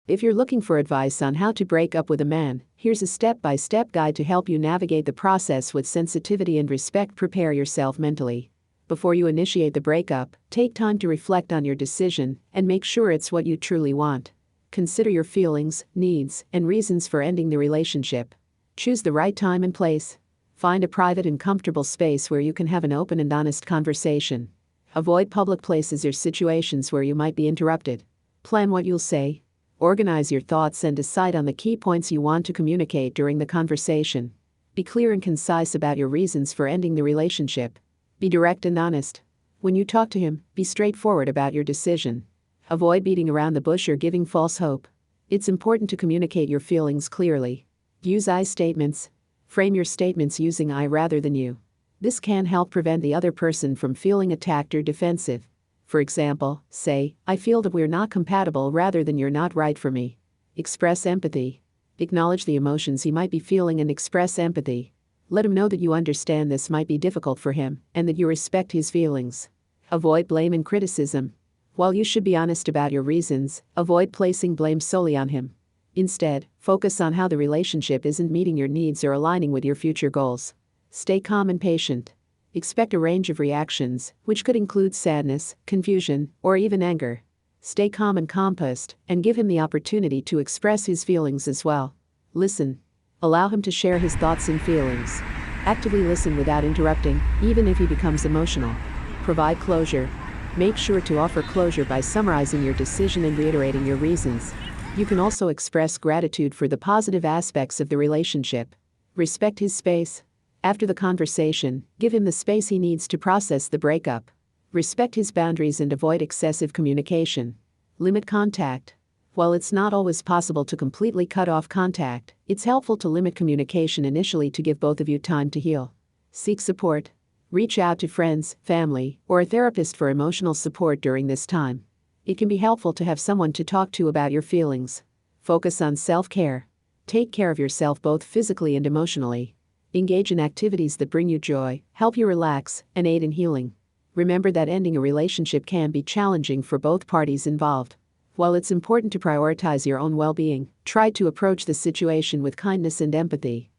If you're looking for advice on how to break up with a man, here's a step-by-step guide to help you navigate the process with sensitivity and respect. Prepare yourself mentally. Before you initiate the breakup, take time to reflect on your decision and make sure it's what you truly want. Consider your feelings, needs, and reasons for ending the relationship. Choose the right time and place. Find a private and comfortable space where you can have an open and honest conversation. Avoid public places or situations where you might be interrupted. Plan what you'll say. Organize your thoughts and decide on the key points you want to communicate during the conversation. Be clear and concise about your reasons for ending the relationship. Be direct and honest. When you talk to him, be straightforward about your decision. Avoid beating around the bush or giving false hope. It's important to communicate your feelings clearly. Use I statements. Frame your statements using I rather than you. This can help prevent the other person from feeling attacked or defensive. For example, say, "I feel that we're not compatible," rather than "you're not right for me." Express empathy. Acknowledge the emotions he might be feeling and express empathy. Let him know that you understand this might be difficult for him and that you respect his feelings. Avoid blame and criticism. While you should be honest about your reasons, avoid placing blame solely on him. Instead, focus on how the relationship isn't meeting your needs or aligning with your future goals. Stay calm and patient. Expect a range of reactions, which could include sadness, confusion, or even anger. Stay calm and composed, and give him the opportunity to express his feelings as well. Listen. Allow him to share his thoughts and feelings. Actively listen without interrupting, even if he becomes emotional. Provide closure. Make sure to offer closure by summarizing your decision and reiterating your reasons. You can also express gratitude for the positive aspects of the relationship. Respect his space. After the conversation, give him the space he needs to process the breakup. Respect his boundaries and avoid excessive communication. Limit contact. While it's not always possible to completely cut off contact, it's helpful to limit communication initially to give both of you time to heal. Seek support. Reach out to friends, family, or a therapist for emotional support during this time. It can be helpful to have someone to talk to about your feelings. Focus on self-care. Take care of yourself both physically and emotionally. Engage in activities that bring you joy, help you relax, and aid in healing. Remember that ending a relationship can be challenging for both parties involved. While it's important to prioritize your own well-being, try to approach the situation with kindness and empathy.